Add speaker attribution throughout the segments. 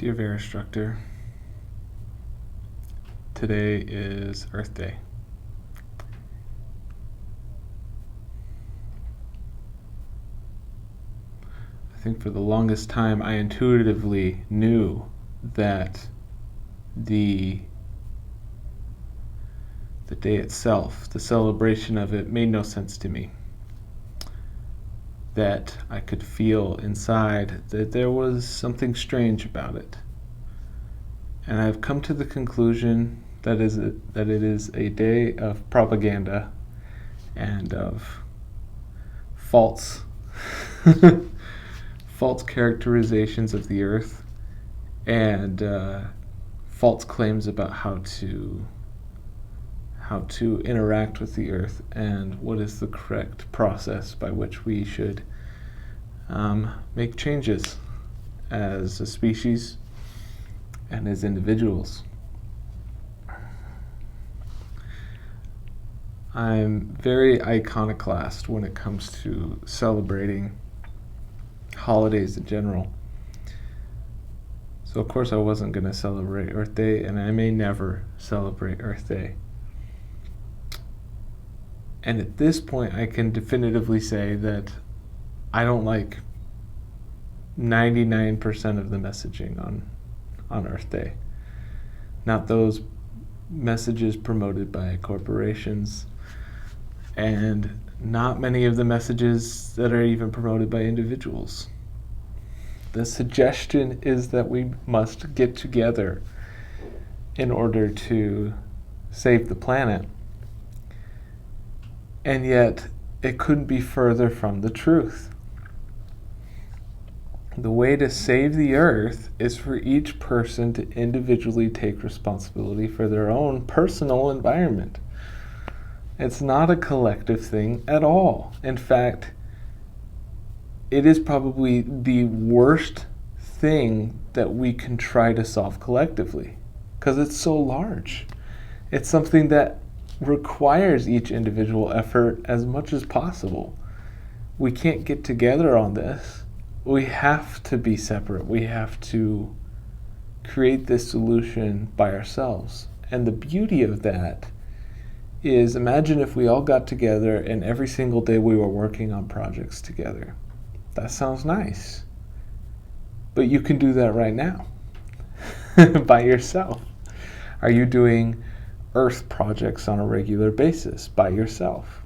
Speaker 1: Dear Veristructor, today is Earth Day. I think for the longest time I intuitively knew that the day itself, the celebration of it, made no sense to me. That I could feel inside that there was something strange about it. And I've come to the conclusion that it is a day of propaganda and of false false characterizations of the earth and false claims about how to interact with the earth and what is the correct process by which we should make changes as a species and as individuals. I'm very iconoclast when it comes to celebrating holidays in general. So of course I wasn't going to celebrate Earth Day, and I may never celebrate Earth Day. And at this point I can definitively say that I don't like 99% of the messaging on Earth Day. Not those messages promoted by corporations, and not many of the messages that are even promoted by individuals. The suggestion is that we must get together in order to save the planet. And yet, it couldn't be further from the truth. The way to save the earth is for each person to individually take responsibility for their own personal environment. It's not a collective thing at all. In fact, it is probably the worst thing that we can try to solve collectively because it's so large. It's something that requires each individual effort as much as possible. We can't get together on this. We have to be separate. We have to create this solution by ourselves. And the beauty of that is, imagine if we all got together and every single day we were working on projects together. That sounds nice. But you can do that right now by yourself. Are you doing earth projects on a regular basis by yourself?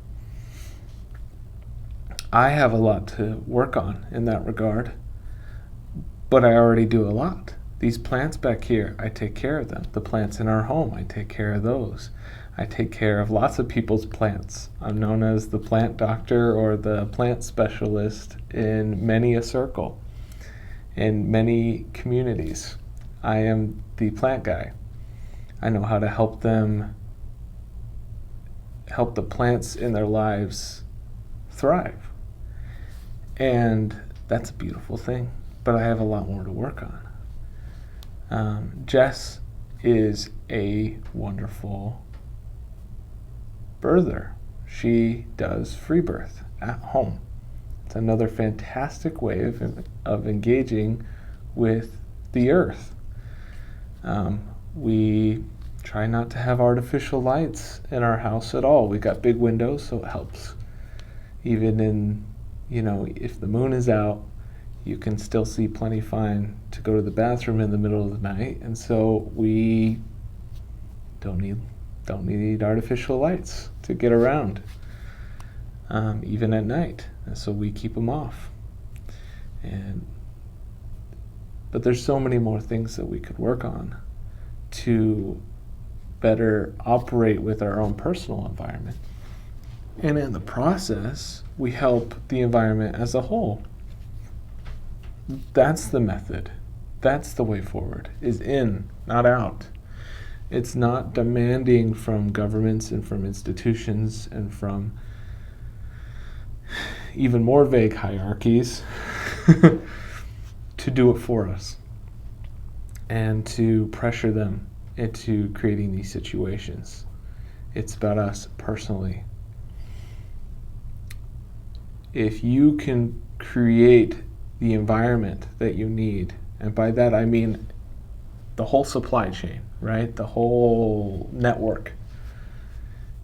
Speaker 1: I have a lot to work on in that regard, but I already do a lot. These plants back here, I take care of them. The plants in our home, I take care of those. I take care of lots of people's plants. I'm known as the plant doctor or the plant specialist in many a circle, in many communities. I am the plant guy. I know how to help the plants in their lives thrive. And that's a beautiful thing, but I have a lot more to work on. Jess is a wonderful birther. She does free birth at home. It's another fantastic way of engaging with the earth. We try not to have artificial lights in our house at all. We got big windows, so it helps. Even in, if the moon is out, you can still see plenty fine to go to the bathroom in the middle of the night, and so we don't need artificial lights to get around, even at night. And so we keep them off. But there's so many more things that we could work on to better operate with our own personal environment. And in the process, we help the environment as a whole. That's the method. That's the way forward, is in, not out. It's not demanding from governments and from institutions and from even more vague hierarchies to do it for us and to pressure them into creating these situations. It's about us personally. If you can create the environment that you need, and by that I mean the whole supply chain, right? The whole network.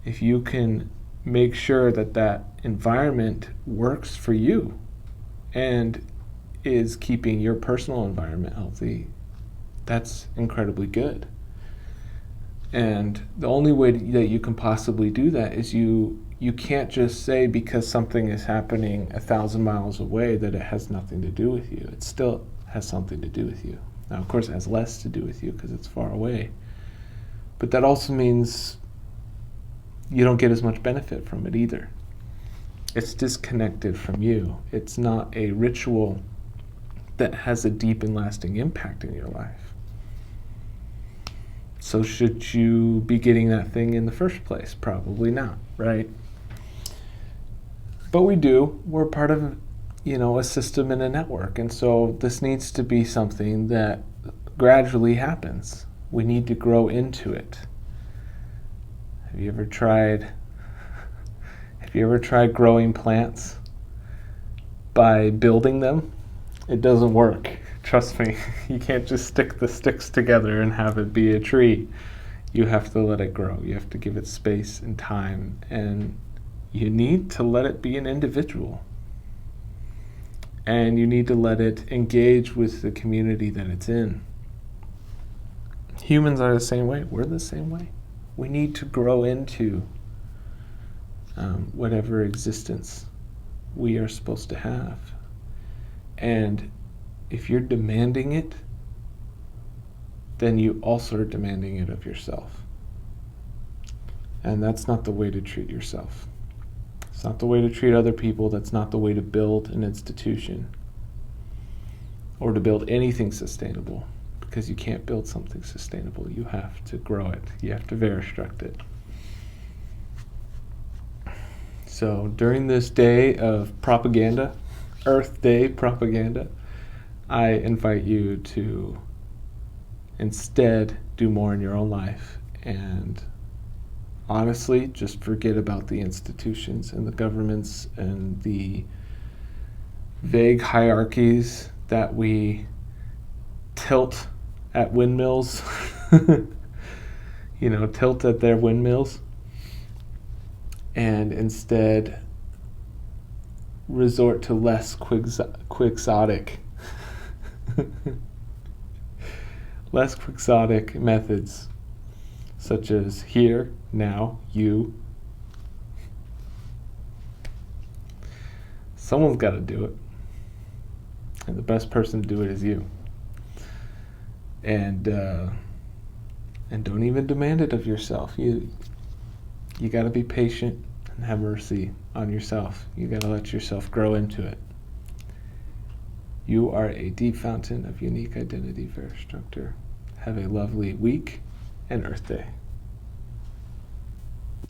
Speaker 1: If you can make sure that that environment works for you and is keeping your personal environment healthy, that's incredibly good. And the only way that you can possibly do that is you can't just say because something is happening 1,000 miles away that it has nothing to do with you. It still has something to do with you. Now, of course, it has less to do with you because it's far away. But that also means you don't get as much benefit from it either. It's disconnected from you. It's not a ritual that has a deep and lasting impact in your life. So should you be getting that thing in the first place? Probably not, right? But we do. We're part of, a system and a network. And so this needs to be something that gradually happens. We need to grow into it. Have you ever tried growing plants by building them? It doesn't work. Trust me. You can't just stick the sticks together and have it be a tree. You have to let it grow. You have to give it space and time, and you need to let it be an individual. And you need to let it engage with the community that it's in. Humans are the same way. We're the same way. We need to grow into whatever existence we are supposed to have. And if you're demanding it, then you also are demanding it of yourself. And that's not the way to treat yourself. It's not the way to treat other people. That's not the way to build an institution or to build anything sustainable, because you can't build something sustainable. You have to grow it. You have to Veristruct it. So during this day of propaganda, Earth Day propaganda, I invite you to instead do more in your own life and honestly just forget about the institutions and the governments and the vague hierarchies that we tilt at windmills, tilt at their windmills, and instead resort to less quixotic methods, such as here, now, you. Someone's got to do it, and the best person to do it is you. And don't even demand it of yourself. You got to be patient and have mercy on yourself. You got to let yourself grow into it. You are a deep fountain of unique identity, Veristructor. Have a lovely week and Earth Day.